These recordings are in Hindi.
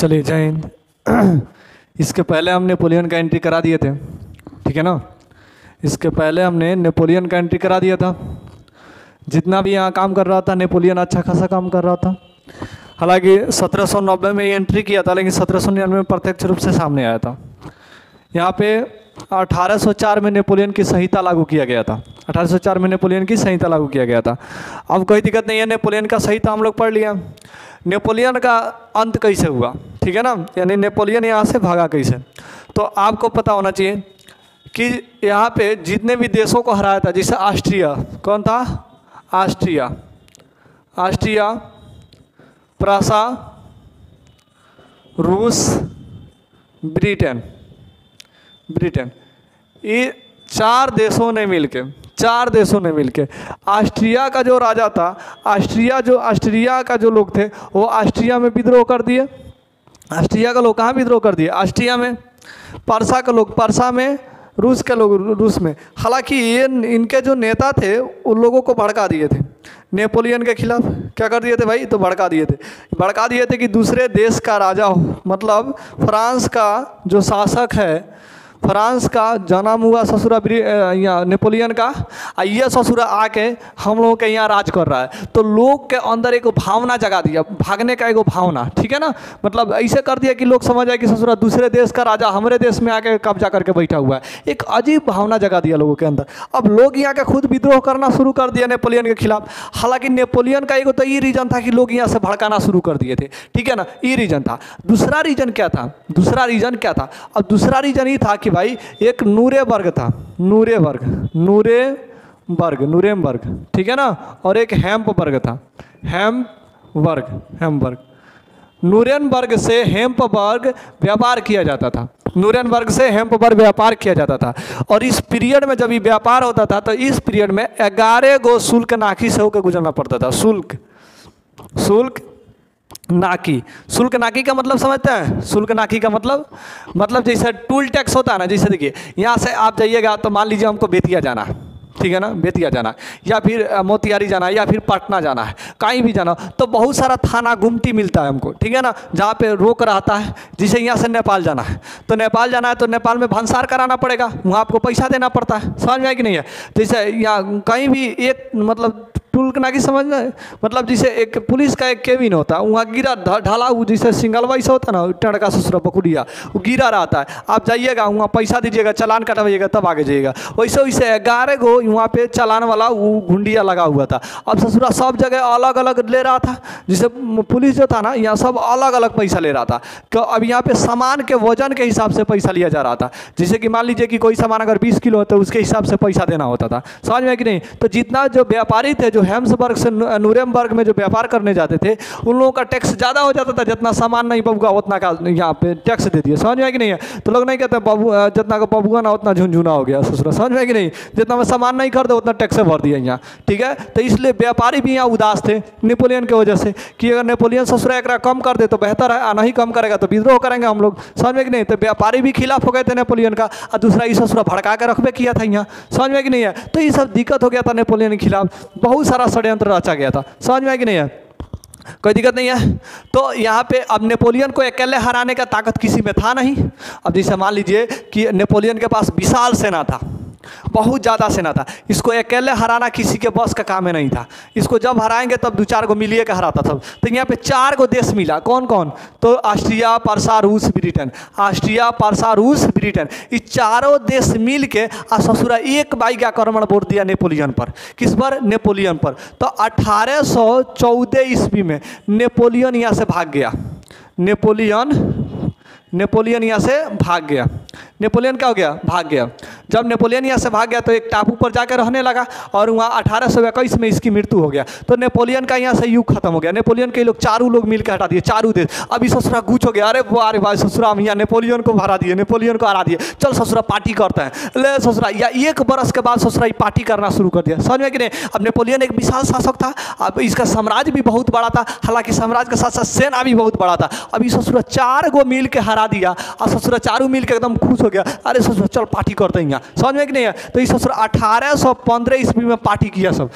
चलिए जय हिंद। इसके पहले हम नेपोलियन का एंट्री करा दिए थे, ठीक है ना। इसके पहले हमने नेपोलियन का एंट्री करा दिया था। जितना भी यहाँ काम कर रहा था नेपोलियन अच्छा खासा काम कर रहा था। हालांकि 1790 में एंट्री किया था, लेकिन 1799 में प्रत्यक्ष रूप से सामने आया था। यहाँ पे 1804 में नेपोलियन की संहिता लागू किया गया था। 1804 में नेपोलियन की संहिता लागू किया गया था। अब कोई दिक्कत नहीं है, नेपोलियन का संहिता हम लोग पढ़ लिया। नेपोलियन का अंत कैसे हुआ, ठीक है ना, यानी नेपोलियन यहाँ से भागा कैसे। तो आपको पता होना चाहिए कि यहाँ पे जितने भी देशों को हराया था, जैसे ऑस्ट्रिया, कौन था, ऑस्ट्रिया, प्रसा, रूस, ब्रिटेन, ये चार देशों ने मिलके ऑस्ट्रिया का जो राजा था, ऑस्ट्रिया का जो लोग थे वो ऑस्ट्रिया में विद्रोह कर दिए। ऑस्ट्रिया का लोग कहाँ विद्रोह कर दिए, ऑस्ट्रिया में। परसा के लोग परसा में, रूस के लोग रूस में। हालांकि ये इनके जो नेता थे उन लोगों को भड़का दिए थे नेपोलियन के खिलाफ। क्या कर दिए थे भाई, तो भड़का दिए थे कि दूसरे देश का राजा हो, मतलब फ्रांस का जो शासक है, फ्रांस का जन्म हुआ ससुरा यहाँ नेपोलियन का, ये ससुरा आके हम लोगों के यहाँ राज कर रहा है। तो लोग के अंदर एक भावना जगा दिया, भागने का एक भावना, ठीक है ना। मतलब ऐसे कर दिया कि लोग समझ आए कि ससुरा दूसरे देश का राजा हमारे देश में आके कब्जा करके बैठा हुआ है। एक अजीब भावना जगा दिया लोगों के अंदर। अब लोग यहाँ के खुद विद्रोह करना शुरू कर दिया नेपोलियन के खिलाफ। हालांकि नेपोलियन का एक तो ये रीजन था कि लोग यहाँ से भड़काना शुरू कर दिए थे, ठीक है ना, ये रीजन था। दूसरा रीजन क्या था, अब दूसरा रीजन ये था कि भाई एक नूरेबर्ग था, नूरेमबर्ग, ठीक है ना, और एक हैम्पबर्ग था, हैम्बर्ग। नूरेमबर्ग से हैम्पबर्ग व्यापार किया जाता था, नूरेमबर्ग से हैम्पबर्ग व्यापार किया जाता था। और इस पीरियड में जब ये व्यापार होता था तो इस पीरियड में 11 गो शुल्क नाकी से होकर गुजरना पड़ता था। शुल्क नाकी का मतलब समझते हैं, शुल्क नाकी का मतलब जैसे टूल टैक्स होता है ना। जैसे देखिए यहाँ से आप जाइएगा तो मान लीजिए हमको बेतिया जाना है, ठीक है ना, बेतिया जाना है, या फिर मोतिहारी जाना है, या फिर पटना जाना है, कहीं भी जाना, तो बहुत सारा थाना गुमटी मिलता है हमको, ठीक है ना, जहाँ पे रोक रहता है। जैसे यहाँ से नेपाल जाना है तो नेपाल में भंसार कराना पड़ेगा, वहाँ आपको पैसा देना पड़ता है। समझ में आया कि नहीं है। जैसे यहाँ कहीं भी एक मतलब टूल नाकी समझना है, मतलब जैसे एक पुलिस का एक केबिन होता है, वहाँ गिरा ढाला हुआ, जैसे सिंगल वाइस होता है ना, टड़का ससुरा बकुड़िया, वो गिरा रहता है। आप जाइएगा वहाँ पैसा दीजिएगा, चालान कटवाइएगा, तब आगे जाइएगा। वैसे 11 गो वहाँ पे चालान वाला वो गुंडिया लगा हुआ था। अब ससुरा सब जगह अलग अलग ले रहा था, जैसे पुलिस जो था ना यहाँ सब अलग अलग पैसा ले रहा था। तो अब यहाँ पे सामान के वजन के हिसाब से पैसा लिया जा रहा था। जैसे कि मान लीजिए कि कोई सामान अगर 20 किलो है तो उसके हिसाब से पैसा देना होता था। समझ में कि नहीं। तो जितना जो व्यापारी थे, जो हैम्सबर्ग से नूरेमबर्ग में जो व्यापार करने जाते थे, उन लोगों का टैक्स ज़्यादा हो जाता था। जितना सामान नहीं बबुआ उतना का यहाँ पे टैक्स दे दिया। समझ में कि नहीं है। तो लोग नहीं कहते बाबू जितना का बबुआ ना उतना झुंझुना हो गया ससुरा। समझ में कि नहीं। जितना में सामान नहीं खरीदे उतना टैक्स भर दिया यहाँ, ठीक है। तो इसलिए व्यापारी भी यहाँ उदास थे नेपोलियन की वजह से कि अगर नेपोलियन ससुरा एक कम कर दे तो बेहतर है, नहीं कम करेगा तो विद्रोह करेंगे हम लोग। समझ में कि नहीं। तो व्यापारी भी खिलाफ हो गए थे नेपोलियन का, और दूसरा ये ससुरा भड़का के रखबे किया था यहाँ। समझ में कि नहीं है। तो ये सब दिक्कत हो गया था नेपोलियन के खिलाफ, बहुत सारा षड्यंत्र रचा गया था। समझ में कि नहीं है, कोई दिक्कत नहीं है। तो यहाँ पे अब नेपोलियन को अकेले हराने का ताकत किसी में था नहीं। अब जैसे मान लीजिए कि नेपोलियन के पास विशाल सेना था, बहुत ज़्यादा सेना था, इसको अकेले हराना किसी के बस का काम नहीं था। इसको जब हराएंगे तब 2-4 गो मिलिए का हराता था। तो यहाँ पे 4 गो देश मिला, कौन कौन, तो ऑस्ट्रिया, परसा, रूस, ब्रिटेन। ऑस्ट्रिया, परसा, रूस, ब्रिटेन, ये चारों देश मिल के ससुरा एक बाई का आक्रमण बोल दिया नेपोलियन पर। किस पर, नेपोलियन पर। तो 1814 ईस्वी में नेपोलियन यहाँ से भाग गया। नेपोलियन यहाँ से भाग गया। नेपोलियन क्या हो गया, भाग गया। जब नेपोलियन यहाँ से भाग गया तो एक टापू पर जाकर रहने लगा, और वहाँ 1821 में इसकी मृत्यु हो गया। तो नेपोलियन का यहाँ से युग खत्म हो गया। नेपोलियन के लोग चारों लोग मिलकर हटा दिए, चारों देश। अभी ससुरा गुच हो गया, अरे भाई ससुरा हम यहाँ नेपोलियन को हरा दिए, नेपोलियन को हरा दिए, चल ससुरा पार्टी करते हैं। ले ससुरा, या 1 बरस के बाद ससुरा पार्टी करना शुरू कर दिया। समझ में कि नहीं। अब नेपोलियन एक विशाल शासक था, अब इसका साम्राज्य भी बहुत बड़ा था। हालांकि साम्राज्य के साथ साथ सेना भी बहुत बड़ा था। अभी ससुरा 4 गो मिल के हरा दिया, और ससुरा चारों मिल के एकदम खुश हो गया, अरे ससुरा चल पार्टी करते हैं यहाँ, समझ में कि नहीं है। तो इस ससुरा 1815 ईस्वी में पार्टी किया सब,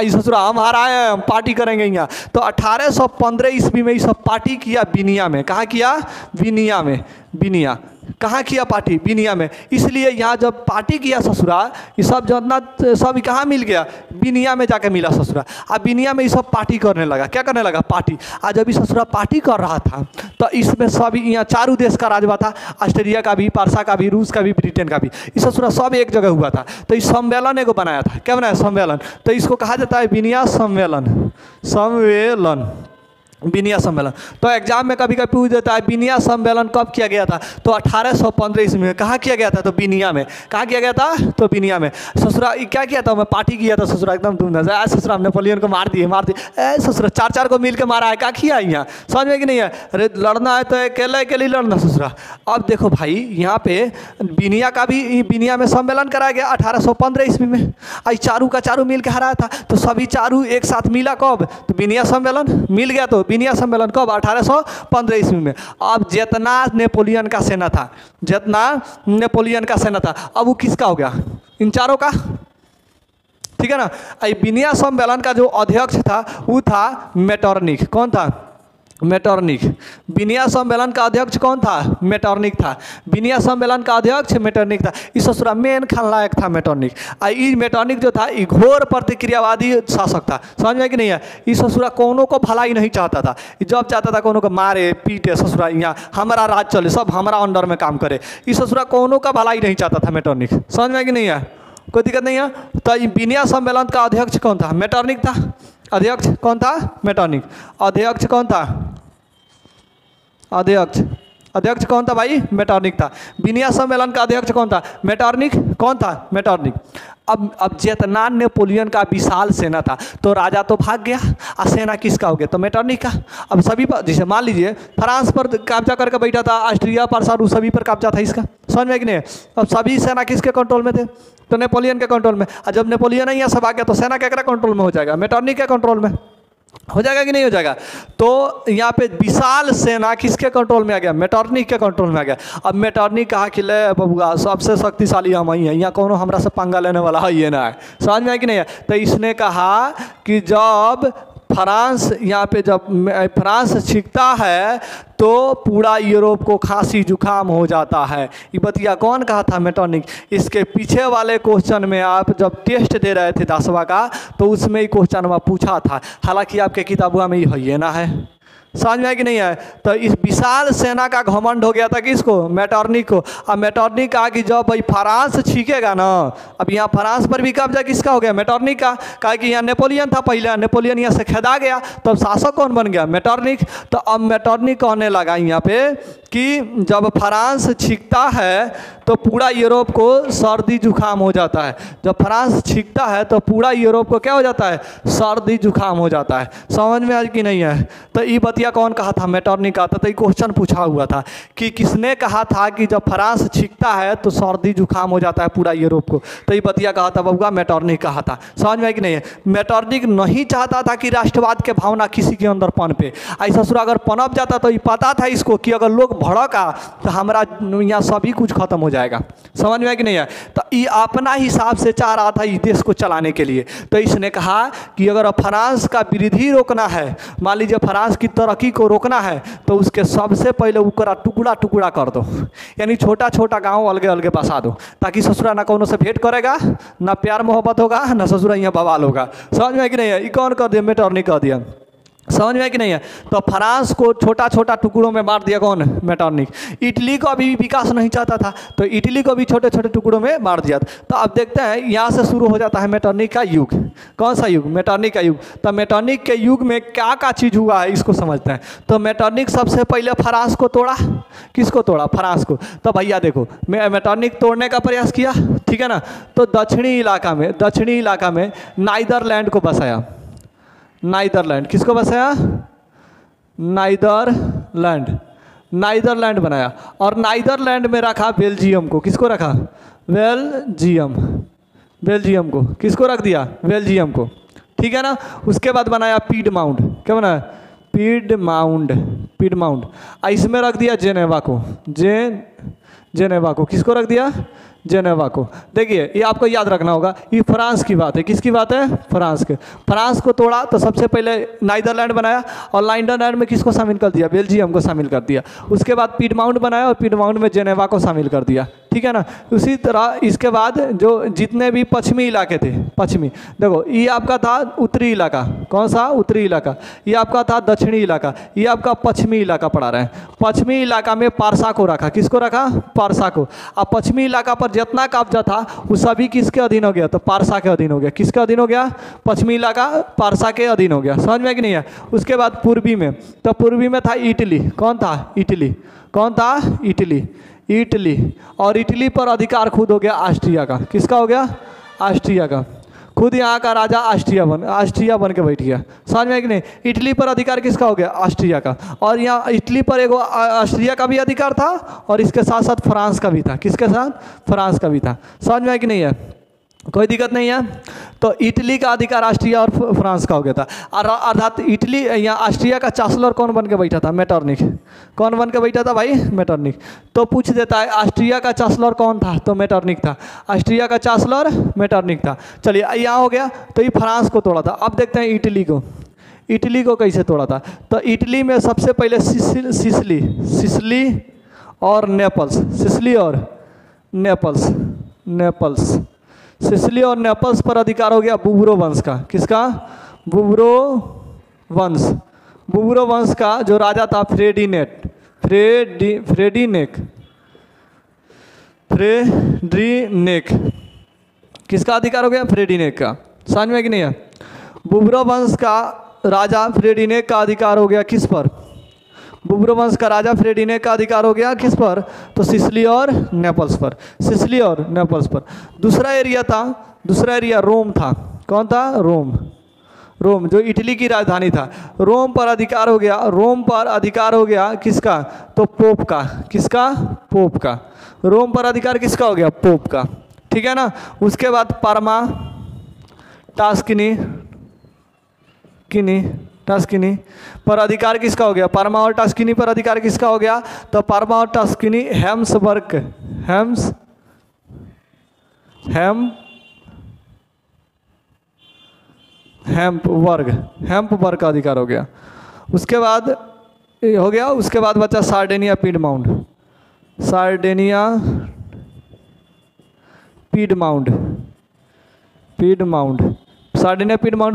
इस ससुरा हम आए हैं, हम पार्टी करेंगे यहाँ। तो 1815 ईस्वी में ये सब पार्टी किया बिनिया में। कहाँ किया? बिनिया में। बिनिया कहाँ किया पार्टी? बिनिया में। इसलिए यहाँ जब पार्टी किया ससुरा, ये सब जितना सब कहाँ मिल गया? बिनिया में जाके मिला ससुरा। अब बिनिया में ये सब पार्टी करने लगा। क्या करने लगा? पार्टी। आज जब ये ससुरा पार्टी कर रहा था तो इसमें सब यहाँ चारों देश का राजवा था, ऑस्ट्रेलिया का भी, पारसा का भी, रूस का भी, ब्रिटेन का भी। ये ससुरा सब एक जगह हुआ था। तो इस सम्मेलन को बनाया था। क्या बनाया? सम्मेलन। तो इसको कहा जाता है बिनिया सम्मेलन। सम्मेलन, बिनिया सम्मेलन। तो एग्जाम में कभी कभी पूछ देता है बिनिया सम्मेलन कब किया गया था? तो 1815 ईस्वी में। कहाँ किया गया था? तो बिनिया में। कहाँ किया गया था? तो बिनिया में। ससुरा क्या किया था? मैं पार्टी किया था ससुरा एकदम धूमधाम से। ससुरा नेपोलियन को मार दिए। ससुरा 4-4 को मिल के मारा है। क्या किया यहाँ? समझ में कि नहीं है? अरे लड़ना है तो अकेले अकेले लड़ना ससुरा। अब देखो भाई, यहाँ पे बिनिया का भी, बिनिया में सम्मेलन कराया गया 1815 ईस्वी में। आज चारू का चारू मिल के हराया था। तो सभी चारू एक साथ मिला कब? तो बिनिया सम्मेलन मिल गया। तो बिनिया सम्मेलन कब? 1815 ईस्वी में। अब जितना नेपोलियन का सेना था, जितना नेपोलियन का सेना था, अब वो किसका हो गया? इन चारों का। ठीक है ना। बिनिया सम्मेलन का जो अध्यक्ष था वो था मेटरनिख। कौन था? मेटरनिख। बिनिया सम्मेलन का अध्यक्ष कौन था? मेटरनिख था। बिनिया सम्मेलन का अध्यक्ष मेटरनिख था। इस ससुरा मेन खलनायक था मेटरनिख। ये मेटरनिख जो था ये घोर प्रतिक्रियावादी शासक था। समझ में कि नहीं है? इस ससुरा कोनो को भलाई नहीं चाहता था। जब चाहता था कोनो को मारे पीटे, ससुरा यहाँ हमारा राज चले, सब हमारा अंडर में काम करे। इस ससुरा कोनो का भलाई नहीं चाहता था मेटरनिख। समझ में कि नहीं है? कोई दिक्कत नहीं है। तो बिनिया सम्मेलन का अध्यक्ष कौन था? मेटरनिख था। अध्यक्ष कौन था? मेटरनिख। अध्यक्ष कौन था? अध्यक्ष कौन था भाई? मेटरनिख था। बिनिया सम्मेलन का अध्यक्ष कौन था? मेटरनिख। कौन था? मेटरनिख। अब जितना नेपोलियन का विशाल सेना था तो राजा तो भाग गया, और सेना किसका हो गया? तो मेटरनिख का। अब सभी पर, जैसे मान लीजिए फ्रांस पर कब्जा करके बैठा था, ऑस्ट्रिया, पारसा, रूस सभी पर कब्जा था इसका। समझ में कि नहीं? अब सभी सेना किसके कंट्रोल में थे? तो नेपोलियन के कंट्रोल में। और जब नेपोलियन यहाँ सब आ गया तो सेना केकरा कंट्रोल में हो जाएगा? मेटरनिख के कंट्रोल में हो जाएगा कि नहीं हो जाएगा? तो यहाँ पे विशाल सेना किसके कंट्रोल में आ गया? मेटरनिख के कंट्रोल में आ गया। अब मेटरनिख कहा कि ले बबुआ सबसे शक्तिशाली हम ही हैं, यहाँ कौनो हमरा से पंगा लेने वाला है ये ना है। समझ में है कि नहीं है? तो इसने कहा कि जब फ्रांस, यहाँ पे जब फ्रांस छिकता है तो पूरा यूरोप को खांसी जुकाम हो जाता है। ये बतिया कौन कहा था? मेटरनिख। इसके पीछे वाले क्वेश्चन में आप जब टेस्ट दे रहे थे 10वां का तो उसमें ही क्वेश्चन में पूछा था। हालांकि आपके किताबों में ये ना है। समझ में है कि नहीं है? तो इस विशाल सेना का घमंड हो गया था किसको? मेटरनिख को। अब मेटरनिख कहा कि जब भाई फ्रांस छीकेगा ना, अब यहाँ फ्रांस पर भी कब्जा किसका हो गया? मेटरनिख का। कहा कि यहाँ नेपोलियन था पहले, नेपोलियन यहाँ से खेदा गया, तब शासक कौन बन गया? मेटरनिख। तो अब मेटरनिख कहने लगा यहाँ पे कि जब फ्रांस छीकता है तो पूरा यूरोप को सर्दी जुकाम हो जाता है। जब फ्रांस छीकता है तो पूरा यूरोप को क्या हो जाता है? सर्दी जुकाम हो जाता है। समझ में आज कि नहीं है? तो ये बतिया कौन कहा था? मेटरनिख का। तो ये क्वेश्चन पूछा हुआ था कि किसने कहा था कि जब फ्रांस छीकता है तो सर्दी जुकाम हो जाता है पूरा यूरोप को? तो ये बतिया कहा था बबुआ, मेटरनिख कहा था। समझ में कि नहीं है? मेटरनिख नहीं चाहता था कि राष्ट्रवाद के भावना किसी के अंदर पनपे। ऐसा ससुरा अगर पनप जाता तो ये पता था इसको कि अगर लोग भड़का तो हमारा यहाँ सभी कुछ खत्म हो जाएगा। समझ में कि नहीं है? तो ये अपना हिसाब से चाह रहा था इस देश को चलाने के लिए। तो इसने कहा कि अगर फ्रांस का वृद्धि रोकना है, मान लीजिए फ्रांस की तरक्की को रोकना है, तो उसके सबसे पहले उसका टुकड़ा टुकड़ा कर दो, यानी छोटा छोटा गांव अलगे अलगे बसा दो, ताकि ससुरा ना कोनो से भेंट करेगा, ना प्यार मोहब्बत होगा, ना ससुरा यहाँ बवाल होगा। समझ में कि नहीं है? ये कौन कर दिया? मेटरनिख कर दिया। समझ में कि नहीं है? तो फ्रांस को छोटा छोटा टुकड़ों में मार दिया कौन? मेटरनिख। इटली को अभी विकास नहीं चाहता था तो इटली को भी छोटे छोटे टुकड़ों में मार दिया। तो अब देखते हैं यहाँ से शुरू हो जाता है मेटरनिख का युग। कौन सा युग? मेटरनिख का युग। तो मेटरनिख के युग में क्या क्या चीज़ हुआ है इसको समझते हैं। तो मेटरनिख सबसे पहले फ्रांस को तोड़ा। किसको तोड़ा? फ्रांस को। तो भैया देखो, मेटरनिख तोड़ने का प्रयास किया, ठीक है ना। तो दक्षिणी इलाका में नाइदरलैंड को बसाया। नाइदरलैंड किसको बसाया? नाइदरलैंड बनाया। और नाइदरलैंड में रखा बेल्जियम को। किसको रखा? बेल्जियम को। किसको रख दिया? बेल्जियम को। ठीक है ना। उसके बाद बनाया पीडमाउंट। क्या बनाया? पीडमाउंट। इसमें रख दिया जेनेवा को। जेनेवा को। किसको रख दिया? जेनेवा को। देखिए ये आपको याद रखना होगा, ये फ्रांस की बात है। किसकी बात है? फ्रांस के। फ्रांस को तोड़ा तो सबसे पहले नीदरलैंड बनाया, और नीदरलैंड में किसको शामिल कर दिया? बेल्जियम को शामिल कर दिया। उसके बाद पीडमाउंट बनाया और पीडमाउंट में जेनेवा को शामिल कर दिया, ठीक है ना। उसी तरह इसके बाद जो जितने भी पश्चिमी इलाके थे, पश्चिमी, देखो ये आपका था उत्तरी इलाका, कौन सा? उत्तरी इलाका। ये आपका था दक्षिणी इलाका, ये आपका पश्चिमी इलाका पड़ा रहा है। पश्चिमी इलाका में पारसा को रखा। किसको रखा? पारसा को। अब पश्चिमी इलाका पर जितना कब्जा था वो सभी किसके अधीन हो गया? तो पारसा के अधीन हो गया। किसके अधीन हो गया? पश्चिमी इलाका पारसा के अधीन हो गया। समझ में कि नहीं है? उसके बाद पूर्वी में, तो पूर्वी में था इटली। कौन था? इटली। कौन था? इटली। इटली। और इटली पर अधिकार खुद हो गया ऑस्ट्रिया का। किसका हो गया? ऑस्ट्रिया का। खुद यहाँ का राजा ऑस्ट्रिया बन के बैठ गया। समझ में कि नहीं? इटली पर अधिकार किसका हो गया? ऑस्ट्रिया का। और यहाँ इटली पर एक ऑस्ट्रिया का भी अधिकार था और इसके साथ साथ फ्रांस का भी था। किसके साथ? फ्रांस का भी था। समझ में कि नहीं है? कोई दिक्कत नहीं है। तो इटली का अधिकार ऑस्ट्रिया और फ्रांस का हो गया था। अर्थात इटली यहाँ ऑस्ट्रिया का चांसलर कौन बन के बैठा था? मेटरनिख। कौन बन के बैठा था भाई? मेटरनिख। तो पूछ देता है ऑस्ट्रिया का चांसलर कौन था? तो मेटरनिख था। ऑस्ट्रिया का चांसलर मेटरनिख था। चलिए यहाँ हो गया। तो ये फ्रांस को तोड़ा था। अब देखते हैं इटली को। इटली को कैसे तोड़ा था? तो इटली में सबसे पहले सिसिली और नेपल्स। सिसिली और नेपल्स। सिसिली और नेपल्स पर अधिकार हो गया बुबरो वंश का। किसका? बुबरो वंश का जो राजा था फ्रेडिनेक। किसका अधिकार हो गया? फ्रेडिनेक का। समझ में कि नहीं है? बुबरो वंश का राजा फ्रेडिनेक का अधिकार हो गया किस पर? बुबरो वंश का राजा फ्रेडिनेक का अधिकार हो गया किस पर? तो सिसिली और नेपल्स पर। सिसिली और नेपल्स पर। दूसरा एरिया रोम था। कौन था? रोम जो इटली की राजधानी था। रोम पर अधिकार हो गया किसका? तो पोप का। किसका? पोप का। रोम पर अधिकार किसका हो गया? पोप का। ठीक है ना। उसके बाद पार्मा, टास्किनी पर अधिकार किसका हो गया? पार्मा और टास्किनी पर अधिकार किसका हो गया? तो पार्मा और टास्किनी हेम्पबर्ग का अधिकार हो गया। उसके बाद हो गया। उसके बाद बचा सार्डेनिया पीडमाउंट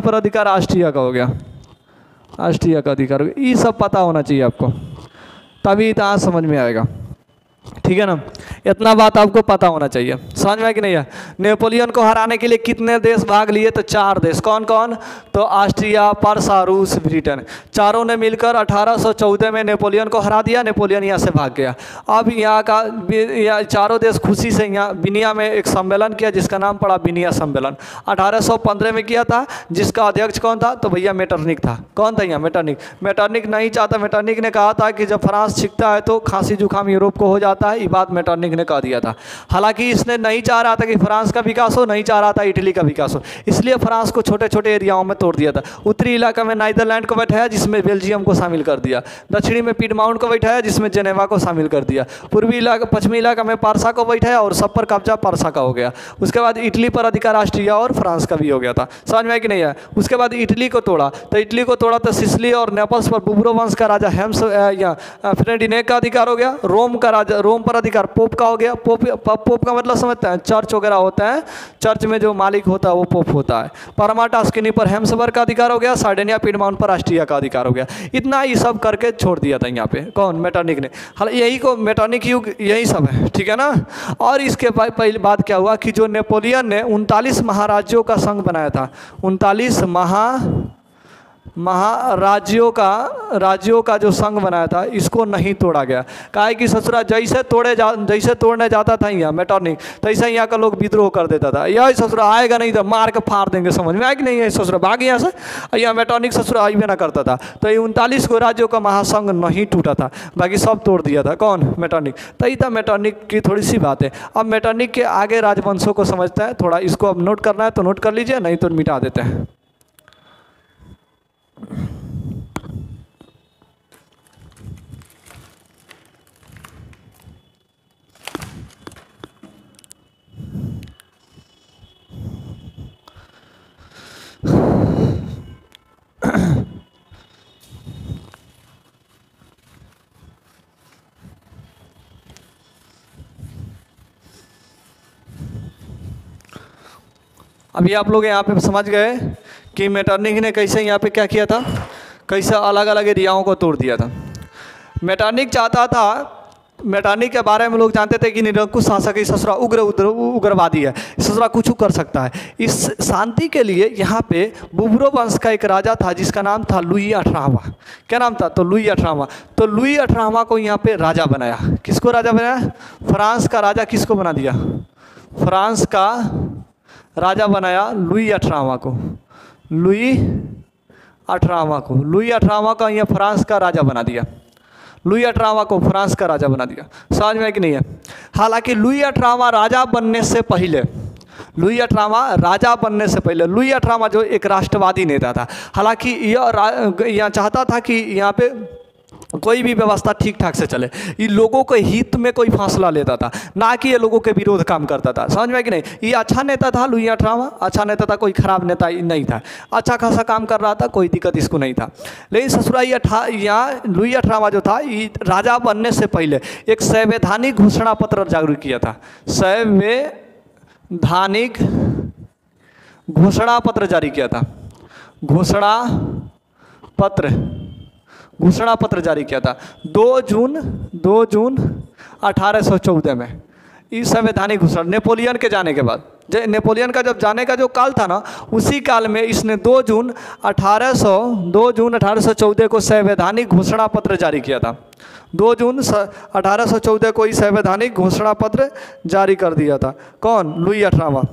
पर अधिकार ऑस्ट्रिया का हो गया। ऑस्ट्रिया का अधिकार हो गया। ये सब पता होना चाहिए आपको, तभी इतना समझ में आएगा। ठीक है ना। इतना बात आपको पता होना चाहिए। समझ में कि नहीं है? नेपोलियन को हराने के लिए कितने देश भाग लिए? तो 4 देश। कौन कौन? तो ऑस्ट्रिया, पर्सा, रूस, ब्रिटेन, चारों ने मिलकर 1814 में नेपोलियन को हरा दिया। नेपोलियन यहाँ से भाग गया। अब यहाँ चारों देश खुशी से यहाँ बिनिया में एक सम्मेलन किया जिसका नाम पड़ा बिनिया सम्मेलन। 1815 में किया था। जिसका अध्यक्ष कौन था? तो भैया मेटरनिख था। कौन था यहाँ? मेटरनिख नहीं चाहता। मेटरनिख ने कहा था कि जब फ्रांस छिकता है तो खांसी जुकाम यूरोप को हो जाता है। ये बात मेटरनिख ने कह दिया था। हालांकि इसने नहीं चाह रहा था कि फ्रांस का विकास हो, नहीं चाह रहा था इटली का विकास हो, इसलिए फ्रांस को छोटे छोटे एरियाओं में तोड़ दिया था। उत्तरी इलाका में नीदरलैंड को बैठाया जिसमें बेल्जियम को शामिल कर दिया। दक्षिणी में पीडमाउंट को बैठाया जिसमें जेनेवा को शामिल कर दिया। पश्चिमी इलाका में पारसा को बैठाया और सब पर कब्जा पारसा का हो गया। उसके बाद इटली पर अधिकार ऑस्ट्रिया और फ्रांस का भी हो गया था। समझ में कि नहीं है? उसके बाद इटली को तोड़ा तो सिसिली और नेपल्स पर बुबरो वंश का राजा फ्रेडिनेक का अधिकार हो गया। रोम पर अधिकार पोप का हो गया। पोप का मतलब समझते हैं? चर्च वगैरह होता है, चर्च में जो मालिक होता है वो पोप होता है। पार्मा टास्किनी पर हेम्सबर्ग का अधिकार हो गया। सार्डेनिया पीडमाउंट पर ऑस्ट्रिया का अधिकार हो गया। इतना ही सब करके छोड़ दिया था यहाँ पे। कौन? मेटरनिख ने। हालांकि यही को मेटरनिख युग यही सब है। ठीक है ना। और इसके पहले बाद क्या हुआ कि जो नेपोलियन ने 39 महाराज्यों का संघ बनाया था, 39 महाराज्यों का जो संघ बनाया था, इसको नहीं तोड़ा गया। काहे कि ससुरा जैसे तोड़ने जाता था यहाँ मेटरनिख, तैसे यहाँ का लोग विद्रोह कर देता था। यह ससुरा आएगा नहीं तो मार के फाड़ देंगे। समझ में आया कि नहीं है? ससुरा भाग यहाँ से। यहाँ मेटरनिख ससुरा आइबे ना करता था। तो ये 39 को राज्यों का महासंघ नहीं टूटा था, बाकी सब तोड़ दिया था। कौन? मेटरनिख। तो ये था मेटरनिख की थोड़ी सी बात है। अब मेटरनिख के आगे राजवंशों को समझते हैं। थोड़ा इसको अब नोट करना है तो नोट कर लीजिए, नहीं तो मिटा देते हैं। अभी आप लोग यहाँ पे समझ गए कि मेटरनिख ने कैसे यहाँ पे क्या किया था, कैसे अलग अलग एरियाओं को तोड़ दिया था। मेटरनिख चाहता था, मेटरनिख के बारे में लोग जानते थे कि निरंकुश शासक है, ससुरा उग्रवादी है, ससुरा कुछ कर सकता है। इस शांति के लिए यहाँ पे बुबरो वंश का एक राजा था जिसका नाम था लुई 18वां। क्या नाम था? तो लुई 18वां। तो लुई 18वां को यहाँ पे राजा बनाया। किसको राजा बनाया? फ्रांस का राजा किसको बना दिया? फ्रांस का राजा बनाया लुई 18वां को। लुई 18वां को, लुई 18वां का यहाँ फ्रांस का राजा बना दिया। लुई 18वां को फ्रांस का राजा बना दिया। समझ में कि नहीं है? हालांकि लुई 18वां राजा बनने से पहले, लुई 18वां राजा बनने से पहले, लुई 18वां जो एक राष्ट्रवादी नेता था, हालांकि यह चाहता था कि यहाँ पे कोई भी व्यवस्था ठीक ठाक से चले, ये लोगों के हित में कोई फैसला लेता था, ना कि ये लोगों के विरोध काम करता था। समझ में कि नहीं? ये अच्छा नेता था लुई 18वां, अच्छा नेता था, कोई खराब नेता नहीं था, अच्छा खासा काम कर रहा था, कोई दिक्कत इसको नहीं था। लेकिन ससुरा यहाँ लुई 18वां जो था, ये राजा बनने से पहले एक संवैधानिक घोषणा पत्र जारी किया था। संवैधानिक घोषणा पत्र जारी किया था। घोषणा पत्र जारी किया था 2 जून 1814 में। इस संवैधानिक घोषणा नेपोलियन के जाने के बाद, नेपोलियन का जब जाने का जो काल था ना, उसी काल में इसने 2 जून 1814 को संवैधानिक घोषणा पत्र जारी किया था। 2 जून 1814 को ही संवैधानिक घोषणा पत्र जारी कर दिया था। कौन? लुई 18वां।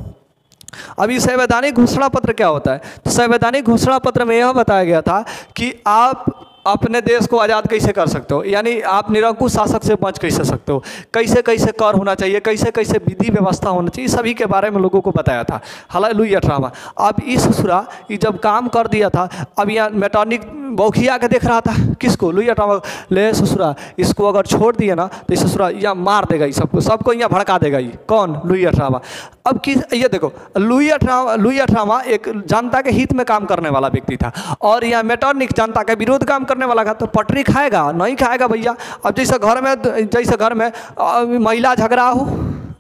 अब ये संवैधानिक घोषणा पत्र क्या होता है? तो संवैधानिक घोषणा पत्र में यह बताया गया था कि आप अपने देश को आज़ाद कैसे कर सकते हो, यानी आप निरंकुश शासक से बच कैसे सकते हो, कैसे कैसे कर होना चाहिए, कैसे कैसे विधि व्यवस्था होना चाहिए, सभी के बारे में लोगों को बताया था। हालांकि लुई 18वां। अब इस ससुरा ये जब काम कर दिया था, अब यहाँ मेटरनिख बौखिया के देख रहा था। किसको? लुई 18वां। ले ससुरा, इसको अगर छोड़ दिए ना तो ससुरा यहाँ मार देगा, ये सबको यहाँ भड़का देगा। ये कौन? लुई 18वां। अब ये देखो, लुई 18वां एक जनता के हित में काम करने वाला व्यक्ति था, और यहाँ मेटरनिख जनता के विरोध काम करने वाला था। तो पटरी खाएगा? नहीं खाएगा भैया। अब जैसे घर में महिला झगड़ा हो,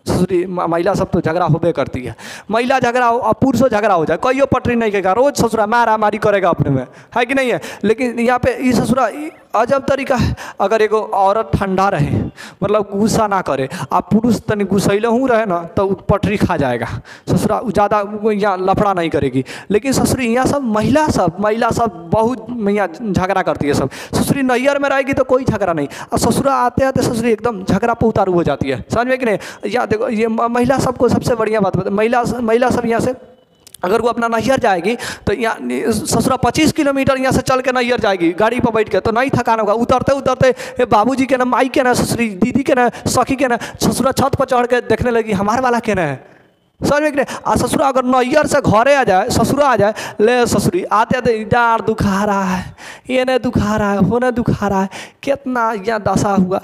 ससुरी महिला सब तो झगड़ा होबे करती है, महिला झगड़ा हो और पुरुषों झगड़ा हो जाए, कोई पटरी नहीं कहेगा, रोज ससुरा मारा मारी करेगा अपने में, है कि नहीं है? लेकिन यहाँ पे ये ससुरा अजब तरीका है। अगर एगो औरत ठंडा रहे, मतलब गुस्सा ना करे, आप पुरुष तनी गुस्सैले हूँ रहे ना, तो पटरी खा जाएगा। ससुरा ज़्यादा यहाँ लफड़ा नहीं करेगी। लेकिन ससुरी यहाँ सब महिला सब बहुत यहाँ झगड़ा करती है। सब ससुरी नैयर में रहेगी तो कोई झगड़ा नहीं, और ससुरा आते आते ससुरी एकदम झगड़ा पे उतारू हो जाती है। समझ में कि नहीं? या देखो, ये महिला सबको सबसे बढ़िया बात बता, महिला सब यहाँ से अगर वो अपना नैहर जाएगी तो यहाँ ससुरा 25 किलोमीटर यहाँ से चल के नैहर जाएगी गाड़ी पर बैठ के, तो नहीं थकान होगा। उतरते उतरते बाबूजी के ना, माई के ना, ससुरी दीदी के ना, सखी के ना, ससुरा छत पर चढ़ के देखने लगी हमारे वाला के ना है। समझ में? आ ससुरा अगर नैहर से घरे आ जाए, ससुरा आ जाए, ले ससुरी आते आते डार दुखा रहा है, ये नहीं दुखा रहा है, होने दुखा रहा है, कितना यहाँ दशा हुआ।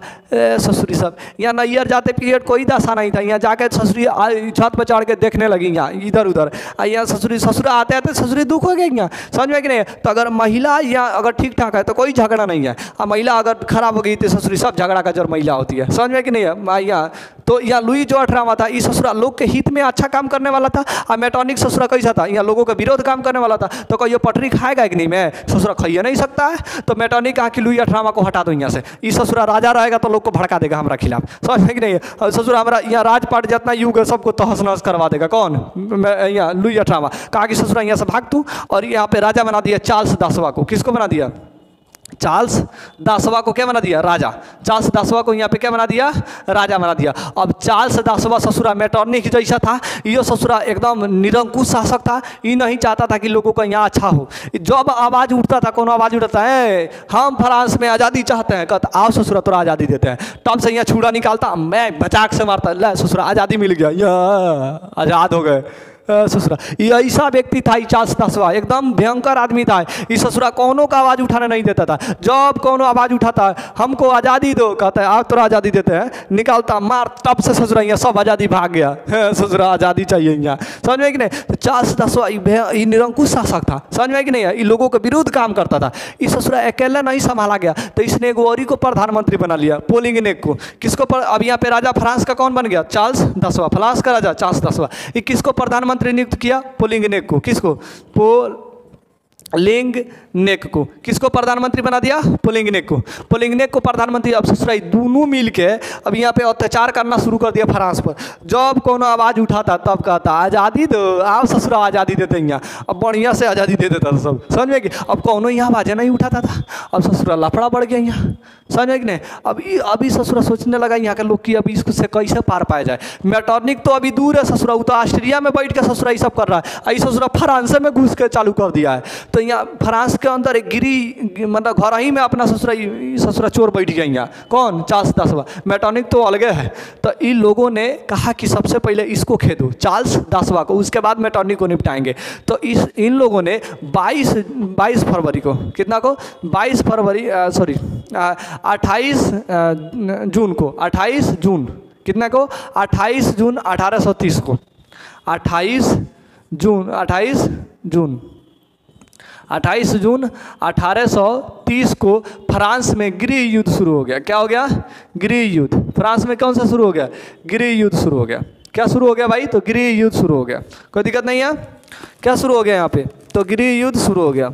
ससुरी सब यहाँ नैहर जाते पीरियड कोई दशा नहीं था, यहाँ जाके ससुरी छत पर चढ़ के देखने लगी यहाँ इधर उधर। यहाँ ससुरा आते आते ससुरी दुख हो गई यहाँ। समझ में कि नहीं? तो अगर महिला यहाँ अगर ठीक ठाक है तो कोई झगड़ा नहीं है, और महिला अगर खराब हो गई तो ससुरी सब झगड़ा का जड़ महिला होती है। समझ में कि नहीं है? यहाँ तो यहाँ लुई जो 18वां था, ये ससुरा लोग के हित में अच्छा काम करने वाला था, और मेटरनिख ससुरा कैसा था? यहाँ लोगों का विरोध काम करने वाला था। तो कहियो पटरी खाएगा कि नहीं? मैं ससुरा खाइए नहीं सकता है। तो मेटरनिख कहा कि लुई 18वां को हटा दो यहाँ से, ये ससुरा राजा रहेगा तो लोग को भड़का देगा हमारा खिलाफ। समझ में कि नहीं है? ससुरा हमारा यहाँ राजपाट जितना युग है सबको तहस नहस करवा देगा। कौन? यहाँ लुई 18वां। कहा कि ससुरा यहाँ से भाग तू, और यहाँ पे राजा बना दिया चार्ल्स 10वां को। किसको बना दिया? चार्ल्स 10वां को क्या बना दिया? राजा। चार्ल्स 10वां को यहाँ पे क्या बना दिया? राजा बना दिया। अब चार्ल्स 10वां ससुरा मेटरनिख जैसा था, ये ससुरा एकदम निरंकुश शासक था। ये नहीं चाहता था कि लोगों का यहाँ अच्छा हो। जब आवाज़ उठता था, कौन आवाज़ उठता है? हम फ्रांस में आज़ादी चाहते हैं, कहता आओ ससुरा तोरा आज़ादी देते हैं। तब से यहाँ छुरा निकालता, मैं बचाक से मारता, ला ससुरा आज़ादी मिल गया, यहाँ आज़ाद हो गए ससुरा। ये ऐसा व्यक्ति था चार्ल्स 10वां, एकदम भयंकर आदमी था। ये ससुरा कौनों का आवाज़ उठाने नहीं देता था। जब कौनों आवाज़ उठाता हमको आज़ादी दो, कहता है आप तो आज़ादी देते हैं, निकालता मार, तब से ससुरा यहाँ सब आज़ादी भाग गया। ससुरा आज़ादी चाहिए यहाँ। समझ में कि नहीं? तो चार्ल्स 10वां ये निरंकुश शासक था। समझ में कि नहीं? ये लोगों के विरुद्ध काम करता था। ये ससुरा अकेला नहीं संभाला गया, तो इसने एगो औरी को प्रधानमंत्री बना लिया, पोलिंगनेक को। किसको अब यहाँ पे राजा फ्रांस का कौन बन गया? चार्ल्स 10वां। फ्रांस का राजा चार्ल्स 10वां। ये किसको प्रधानमंत्री प्रधानमंत्री नियुक्त किया? पोलिंगनेक को। किसको? पोलिंगनेक को। किसको प्रधानमंत्री बना दिया? पोलिंगनेक को। पोलिंगनेक को प्रधानमंत्री। अब ससुराई दोनों मिल के अब यहाँ पे अत्याचार करना शुरू कर दिया फ्रांस पर। जब कोनो आवाज़ उठाता तब कहता आज़ादी दो, आप ससुरा आज़ादी देते हैं। अब बढ़िया से आज़ादी दे देता था सब, समझ में कि अब कोनो यहाँ आवाज़ नहीं उठाता था। अब ससुरा लफड़ा बढ़ गया यहाँ, समझ में कि नहीं। अभी ससुरा सोचने लगा यहाँ के लोग कि अभी इससे कैसे पार पाया जाए। मैटर्निक तो अभी दूर है ससुरा, वो तो ऑस्ट्रिया में बैठ के ससुरा ये सब कर रहा है। आई ससुरा फ्रांस में घुस के चालू कर दिया है। तो यहाँ फ्रांस के अंदर एक गिरी मतलब घर ही में अपना ससुरा चोर बैठ गया यहाँ। कौन? चार्ल्स दासवा। मैटर्निक तो अलग है। तो इन लोगों ने कहा कि सबसे पहले इसको खेदो, चार्ल्स दासवा को, उसके बाद मैटर्निक को निपटाएंगे। तो इन लोगों ने 22 फरवरी को, कितना को? 22 फरवरी 28 जून को, 28 जून कितना को? 28 जून 1830 को, 28 जून 1830 को फ्रांस में गृह युद्ध शुरू हो गया। क्या हो गया? गृह युद्ध। फ्रांस में कौन सा शुरू हो गया? गृह युद्ध शुरू हो गया। क्या शुरू हो गया भाई? तो गृह युद्ध शुरू हो गया। कोई दिक्कत नहीं है? क्या शुरू हो गया यहाँ पे? तो गृह युद्ध शुरू हो गया,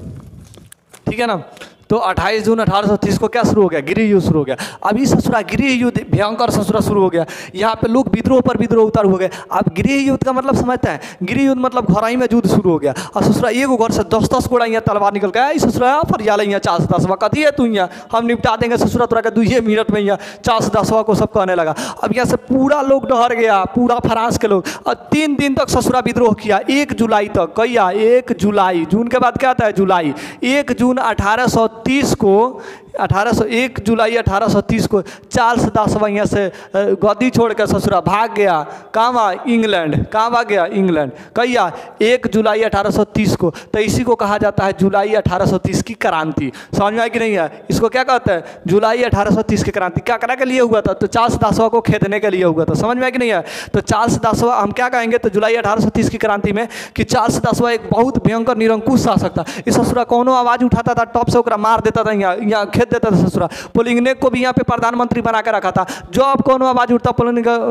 ठीक है ना। तो 28 जून 1830 को क्या शुरू हो गया? गृह युद्ध शुरू हो गया। अभी ससुरा गृह युद्ध भयंकर ससुरा शुरू हो गया। यहाँ पे लोग विद्रोह पर विद्रोह उतार हो गए। अब गृह युद्ध का मतलब समझते हैं? गृह युद्ध मतलब घर ही में युद्ध शुरू हो गया। और ससुरा एगो घर से 10-10 गोड़ा यहाँ तलवार निकल गया। ससुरा फरियाल यहाँ 410 कथी है तू यहाँ, हम निपटा देंगे ससुरा तोरा के 2 मिनट में यहाँ 410 को सब कहने लगा। अब यहाँ से पूरा लोग डर गया, पूरा फ्रांस के लोग। और 3 दिन तक ससुरा विद्रोह किया, 1 जुलाई तक। कैया? 1 जुलाई। जून के बाद क्या आता है? जुलाई। 1 जून 1830 को 1 जुलाई 1830 को चार्ल्स दासवा यहाँ से गद्दी छोड़ कर ससुरा भाग गया। कहाँ? इंग्लैंड। कहाँ भाग गया? इंग्लैंड। कैया? 1 जुलाई 1830 को। तो इसी को कहा जाता है जुलाई 1830 की क्रांति। समझ में आया कि नहीं है? इसको क्या कहते हैं? जुलाई 1830 की क्रांति। क्या करने के लिए हुआ था? तो चार्ल्स दासवा को खेदने के लिए हुआ था। समझ में आया कि नहीं है? तो चार्ल्स दासवा हम क्या कहेंगे? तो जुलाई 1830 की क्रांति में कि चार्ल्स दासवा एक बहुत भयंकर निरंकुश शासक था। इस ससुरा कोनो आवाज़ उठाता था टॉप से ओकरा मार देता था, यहाँ खेद देता था ससुरा। पोलिंगनेक को भी यहाँ पे प्रधानमंत्री बना के रखा था। जब कोनो आवाज़ उठता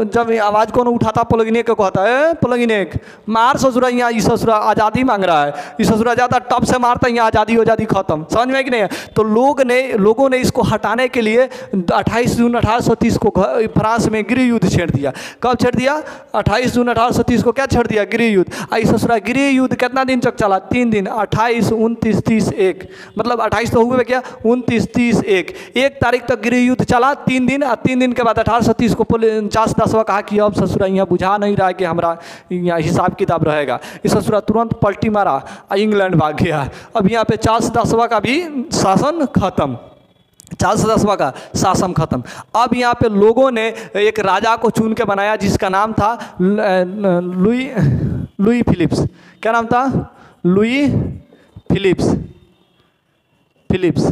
जब आवाज़ कोनो उठाता पोलिंगनेक को कहता है पोलिंगनेक मार ससुरा, यहाँ इस ससुरा आज़ादी मांग रहा है। इस ससुरा जाता टॉप से मारता, यहाँ आज़ादी खत्म। समझ में कि नहीं है? तो लोगों ने इसको हटाने के लिए 28 जून 1830 को फ्रांस में गृह युद्ध छेड़ दिया। कब छेड़ दिया? 28 जून 1830 को क्या छेड़ दिया? गृह युद्ध। आई ससुरा गृह युद्ध कितना दिन तक चला? 3 दिन। 28, 29, 30, 1 मतलब 28 तो हुए क्या? 29, 30, 1 तारीख तक गृह युद्ध चला 3 दिन। और 3 दिन के बाद 1830 को चार्ल्स दासवा कहा कि अब ससुरा यहाँ बुझा नहीं रहा है कि हमारा यहाँ हिसाब किताब रहेगा। इस ससुरा तुरंत पलटी मारा और इंग्लैंड भाग गया। अब यहाँ पे चार्ल्स दासवा का भी शासन खत्म। चार्ल्स दासवा का शासन खत्म। अब यहाँ पे लोगों ने एक राजा को चुन के बनाया जिसका नाम था लुई फिलिप्स। क्या नाम था? Louis Philips. फिलिप्स।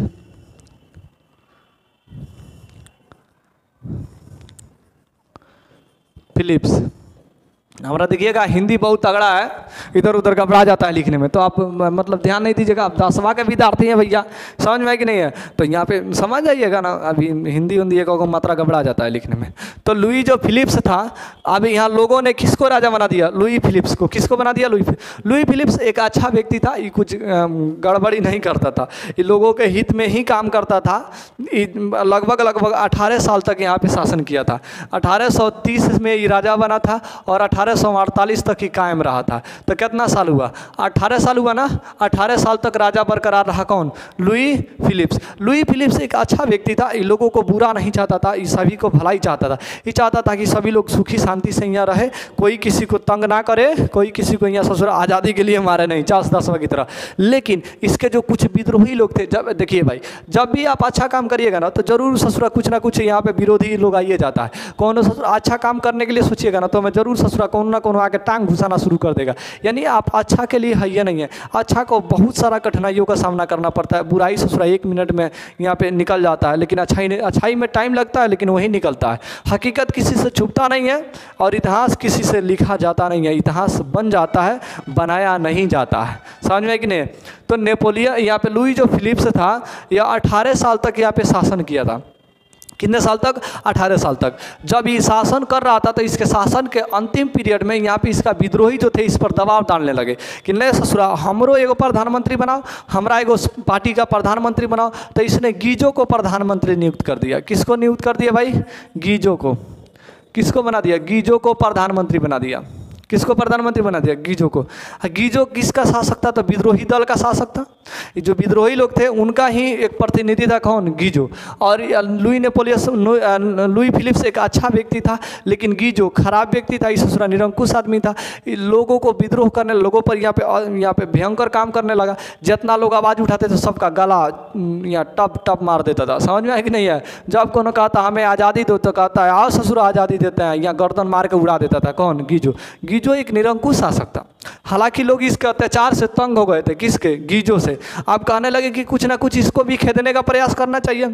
हमारा देखिएगा हिंदी बहुत तगड़ा है, इधर उधर घबरा जाता है लिखने में, तो आप मतलब ध्यान नहीं दीजिएगा। आप दासवा के विद्यार्थी हैं भैया, समझ में है कि नहीं है? तो यहाँ पे समझ जाइएगा ना। अभी हिंदी का मात्रा घबरा जाता है लिखने में। तो लुई जो फिलिप्स था, अभी यहाँ लोगों ने किसको राजा बना दिया? लुई फिलिप्स को। किसको बना दिया? लुई फिलिप्स एक अच्छा व्यक्ति था। ये कुछ गड़बड़ी नहीं करता था, ये लोगों के हित में ही काम करता था। लगभग 18 साल तक यहाँ पे शासन किया था। 1830 में ये राजा बना था और 1848 तक ही कायम रहा था। तो कितना साल हुआ? 18 साल हुआ ना। 18 साल तक राजा बरकरार रहा। कौन? Louis Philips. लुई फिलिप्स एक अच्छा व्यक्ति था। ये लोगों को बुरा नहीं चाहता था, ये सभी को भलाई चाहता था। ये चाहता था कि सभी लोग सुखी शांति से यहाँ रहे, कोई किसी को तंग ना करे, कोई किसी को यहाँ ससुर आज़ादी के लिए मारे नहीं, चार्ल्स दासवा की तरह। लेकिन इसके जो कुछ विद्रोही लोग थे, जब देखिए भाई, जब भी आप अच्छा काम करिएगा ना तो जरूर ससुरा कुछ ना कुछ यहाँ पे विरोधी लोग आइए जाता है। कौन ससुर अच्छा काम करने के लिए सोचिएगा ना तो मैं जरूर ससुरा कौन ना कौन आके टांग घुसाना शुरू कर देगा। यानी आप अच्छा के लिए है ये नहीं है, अच्छा को बहुत सारा कठिनाइयों का सामना करना पड़ता है। बुराई ससुरा 1 मिनट में यहाँ पे निकल जाता है, लेकिन अच्छाई में टाइम लगता है, लेकिन वही निकलता है। हकीकत किसी से छुपता नहीं है और इतिहास किसी से लिखा जाता नहीं है। इतिहास बन जाता है, बनाया नहीं जाता है। समझ में कि नहीं? तो नेपोलियन यहाँ पे लुई जो फिलिप्स था, यह 18 साल तक यहाँ पे शासन किया था। कितने साल तक? 18 साल तक। जब ये शासन कर रहा था तो इसके शासन के अंतिम पीरियड में यहाँ पे इसका विद्रोही जो थे इस पर दबाव डालने लगे कि ले ससुरा हमरो एगो प्रधानमंत्री बनाओ, हमरा एगो पार्टी का प्रधानमंत्री बनाओ। तो इसने गीजो को प्रधानमंत्री नियुक्त कर दिया। किसको नियुक्त कर दिया भाई? गीजो को। किसको बना दिया? गीजो को प्रधानमंत्री बना दिया। किसको प्रधानमंत्री बना दिया? गीजो को। गीजो किसका शासक था? तो विद्रोही दल का शासक था। जो विद्रोही लोग थे उनका ही एक प्रतिनिधि था। कौन? गीजो। और लुई फिलिप्स एक अच्छा व्यक्ति था, लेकिन गीजो खराब व्यक्ति था। इस ससुरा निरंकुश आदमी था। लोगों को विद्रोह करने, लोगों पर यहाँ पे भयंकर काम करने लगा। जितना लोग आवाज़ उठाते थे सबका गला यहाँ टप टप मार देता था। समझ में है कि नहीं है? जब कोनो कहता हमें आज़ादी दो तो कहता है आओ ससुरा आज़ादी देते हैं, यहाँ गर्दन मार के उड़ा देता था। कौन? गीजो। गीजो एक निरंकुश शासक था। हालांकि लोग इसके अत्याचार से तंग हो गए थे। किसके? गीजो से। अब कहने लगे कि कुछ ना कुछ इसको भी खेदने का प्रयास करना चाहिए।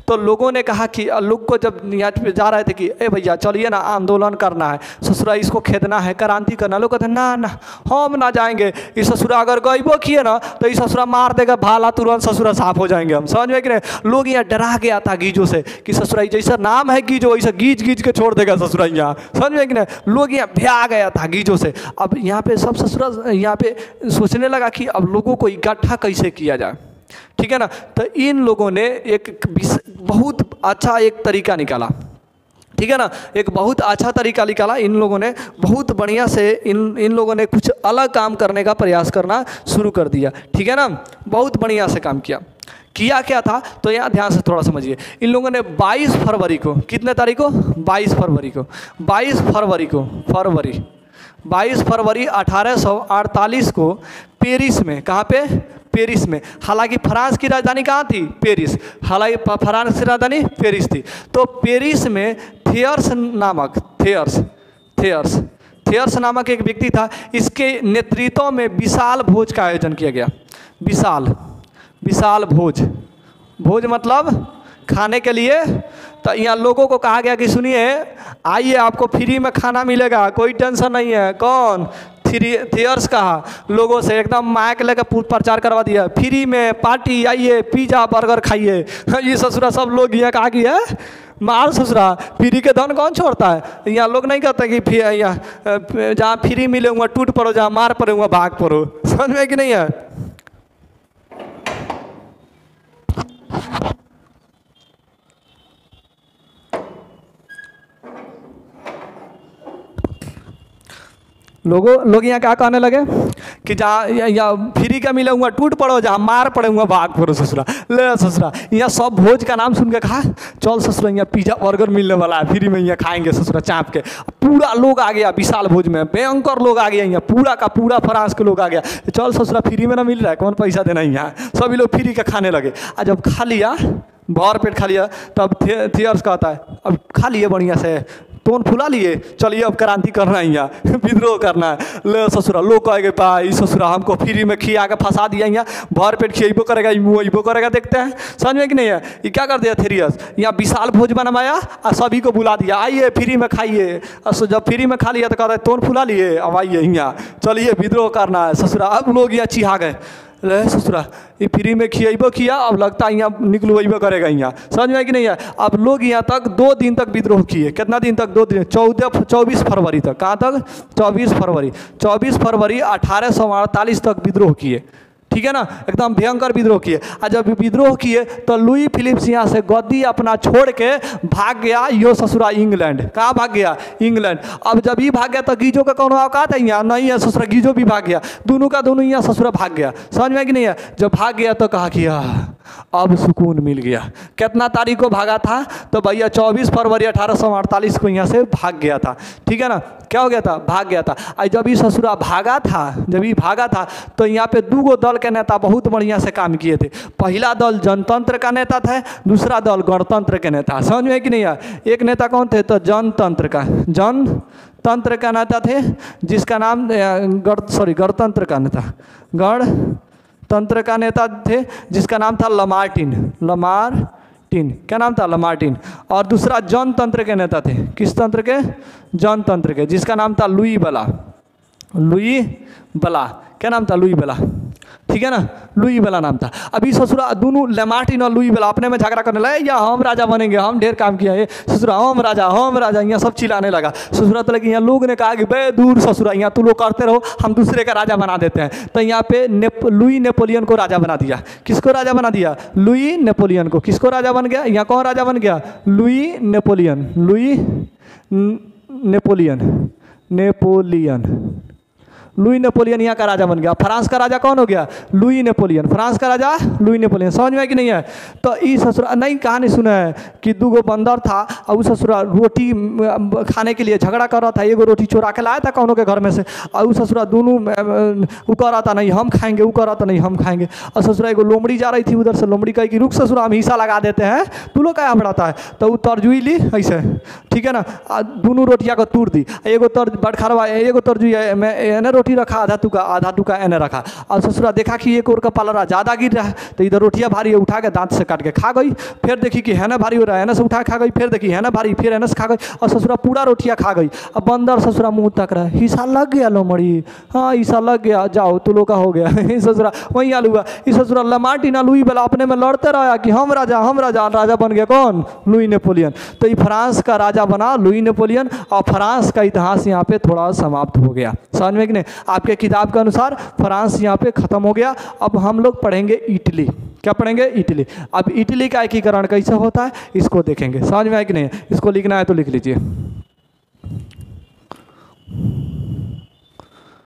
तो लोगों ने कहा कि लोग को जब यहाँ पे जा रहे थे कि ए भैया चलिए ना, आंदोलन करना है, ससुरा इसको खेदना है, क्रांति करना। लोग कहते ना ना हम ना जाएंगे, इस ससुरा अगर गईबो किए ना तो इस ससुरा मार देगा भाला, तुरंत ससुरा साफ हो जाएंगे हम। समझ में कि नहीं? लोग यहाँ डरा गया था गीजो से कि ससुरा जैसा नाम है गीजो वैसा गीज गीज के छोड़ देगा ससुरा यहाँ। समझ में कि नहीं? लोग यहाँ भ्या गया था गीजो से। अब यहाँ पे सब ससुरा यहाँ पे सोचने लगा कि अब लोगों को इकट्ठा कैसे किया जाए। ठीक है ना? तो इन लोगों ने एक बहुत अच्छा एक तरीका निकाला। ठीक है ना? एक बहुत अच्छा तरीका निकाला इन लोगों ने। बहुत बढ़िया से इन लोगों ने कुछ अलग काम करने का प्रयास करना शुरू कर दिया। ठीक है ना? बहुत बढ़िया से काम किया। क्या था? तो यहाँ ध्यान से थोड़ा समझिए। इन लोगों ने 22 फरवरी को, कितने तारीख को? 22 फरवरी को, 22 फरवरी को, 22 फरवरी 1848 को पेरिस में, कहाँ पे? पेरिस में। हालांकि फ्रांस की राजधानी कहाँ थी? पेरिस। हालांकि फ्रांस की राजधानी पेरिस थी। तो पेरिस में थियर्स नामक एक व्यक्ति था। इसके नेतृत्व में विशाल भोज का आयोजन किया गया। विशाल भोज मतलब खाने के लिए। तो यहाँ लोगों को कहा गया कि सुनिए आइए आपको फ्री में खाना मिलेगा, कोई टेंशन नहीं है। कौन? थियर्स कहा लोगों से, एकदम माइक लेकर प्रचार करवा दिया, फ्री में पार्टी, आइए पिज्जा बर्गर खाइए। ये ससुरा सब लोग यहाँ कहा कि है मार ससुरा, फ्री के धन कौन छोड़ता है? यहाँ लोग नहीं कहते कि यहाँ जहाँ फ्री मिले वहाँ टूट पड़ो, जहाँ मार पड़े वहाँ भाग पड़ो। समझ में कि नहीं है? लोग यहाँ क्या कहने लगे कि जहाँ यहाँ फ्री का मिले हुआ टूट पड़ो, जहाँ मार पड़े हुआ भाग पड़ो ससुरा। ले ससुरा यहाँ सब भोज का नाम सुन के कहा चल ससुरा यहाँ पिज्जा बर्गर मिलने वाला है, फ्री में यहाँ खाएंगे ससुरा चाँप के। पूरा लोग आ गया विशाल भोज में, भयंकर लोग आ गया यहाँ, पूरा का पूरा फ्रांस के लोग आ गया। चल ससुरा फ्री में ना मिल रहा है, कौन पैसा देना है यहाँ। सभी लोग फ्री का खाने लगे। और जब खा लिया, भर पेट खा लिया, तब थियर्स कहता है अब खा लिए बढ़िया से, तोन फुला लिए, चलिए अब क्रांति करना है, यहाँ विद्रोह करना है। ले ससुरा लोग कहेंगे भाई ससुरा हमको फ्री में खिया के फंसा दिया, यहाँ भर पेट खिएबो करेगा, मुँहबो करेगा। देखते हैं समझ में कि नहीं है? ये क्या कर दिया थियर्स, यहाँ विशाल भोज बनवाया और सभी को बुला दिया, आइए फ्री में खाइए। और जब फ्री में खा लिया तो कहता है तोन फुला लिए, अब आइए यहाँ चलिए विद्रोह करना है ससुरा। अब लोग यहाँ चिढ़ा गए, रहे ससुरा ये फ्री में खिएबो किया, अब लगता है यहाँ निकलवेबो करेगा यहाँ। समझ में कि नहीं है? अब लोग यहाँ तक 2 दिन तक विद्रोह किए। कितना दिन तक? 2 दिन, 24 फरवरी तक। कहाँ तक? 24 फरवरी 1848 तक विद्रोह किए। ठीक है ना? एकदम भयंकर विद्रोह किए। और जब विद्रोह किए तो लुई फिलिप्स यहाँ से गद्दी अपना छोड़ के भाग गया यो ससुरा इंग्लैंड। कहाँ भाग गया? इंग्लैंड। अब जब ये भाग गया तो गीजो का कौन औकात है यहाँ? नहीं है ससुरा, गीजो भी भाग गया। दोनों का दोनों यहाँ ससुरा भाग गया। समझ में कि नहीं है? जब भाग गया तो कहा कि अब सुकून मिल गया। कितना तारीख को भागा था? तो भैया 24 फरवरी 1848 को यहाँ से भाग गया था। ठीक है ना? क्या हो गया था? भाग गया था। और जब ये ससुरा भागा था तो यहाँ पे 2 दल के नेता बहुत बढ़िया से काम किए थे। पहला दल जनतंत्र का नेता था, दूसरा दल गणतंत्र के नेता। समझ में कि नहीं है? एक नेता कौन थे? तो जनतंत्र का नेता थे जिसका नाम गणतंत्र का नेता, गणतंत्र का नेता थे जिसका नाम था लमार्टिन। क्या नाम था? लमार्टिन। और दूसरा जनतंत्र के नेता थे। किस तंत्र के? जनतंत्र के, जिसका नाम था लुई बला। क्या नाम था? लुई बला। ठीक है ना, लुई वाला नाम था। अभी ससुरा दोनों लेमार्टिन और लुई वाला अपने में झगड़ा करने लगे, या हम राजा बनेंगे, हम ढेर काम किया है, ससुरा हम राजा, यहाँ सब चिल्लाने लगा। ससुरा तो लगे यहाँ लोग ने कहा कि बे दूर ससुरा, यहाँ तू लोग करते रहो, हम दूसरे का राजा बना देते हैं। तो यहाँ पे लुई नेपोलियन को राजा बना दिया। किसको राजा बना दिया? लुई नेपोलियन को। किसको राजा बन गया? यहाँ कौन राजा बन गया? Louis Napoleon. लुई नेपोलियन यहाँ का राजा बन गया। फ्रांस का राजा कौन हो गया? Louis Napoleon. फ्रांस का राजा लुई नेपोलियन। समझ में है कि नहीं है? तो इस ससुरा नहीं कहानी सुना है कि दूगो बंदर था और उस ससुरा रोटी खाने के लिए झगड़ा कर रहा था, एगो रोटी चोरा के लाया था कौनों के घर में से, और उस ससुरा दोनों वो कह रहा था नहीं हम खाएंगे, वो कह रहा था नहीं हम खाएंगे। और ससुरा एगो लोमड़ी जा रही थी उधर से, लोमड़ी कही कि रुक ससुरा हम हिस्सा लगा देते हैं, तू लोग क्या बढ़ाता है। तो वो तरजुई ली ऐसे, ठीक है ना, दोनों रोटियाँ को तोड़ दी। एगो बटखरवा एगो तरजुई मैं रोटी रखा, आधा टुका एने रखा। और ससुरा देखा कि एक और का पलरा ज़्यादा गिर रहा है, तो इधर रोटियाँ भारी है, उठा के दांत से काट के खा गई। फिर देखी कि है ना भारी हो रहा है, एने से उठा के खा गई। फिर देखी है ना भारी, फिर एने से खा गई, और ससुरा पूरा रोटियाँ खा गई। अब बंदर ससुरा मुँह तक रहा है, हिस्सा लग गया लोमड़ी, हाँ हिस्सा लग गया, जाओ तू लोग का हो गया। ससुरा वहीं आलू हुआ। इस ससुरा लेमार्टिन लुई वाला अपने में लड़ते रहा कि हम राजा बन गया कौन? Louis Napoleon. तो ये फ्रांस का राजा बना लुई नेपोलियन, और फ्रांस का इतिहास यहाँ पे थोड़ा समाप्त हो गया। समझ में कि नहीं? आपके किताब के अनुसार फ्रांस यहाँ पे ख़त्म हो गया। अब हम लोग पढ़ेंगे इटली। क्या पढ़ेंगे? इटली। अब इटली का एकीकरण कैसे होता है इसको देखेंगे। समझ में आया कि नहीं? इसको लिखना है तो लिख लीजिए।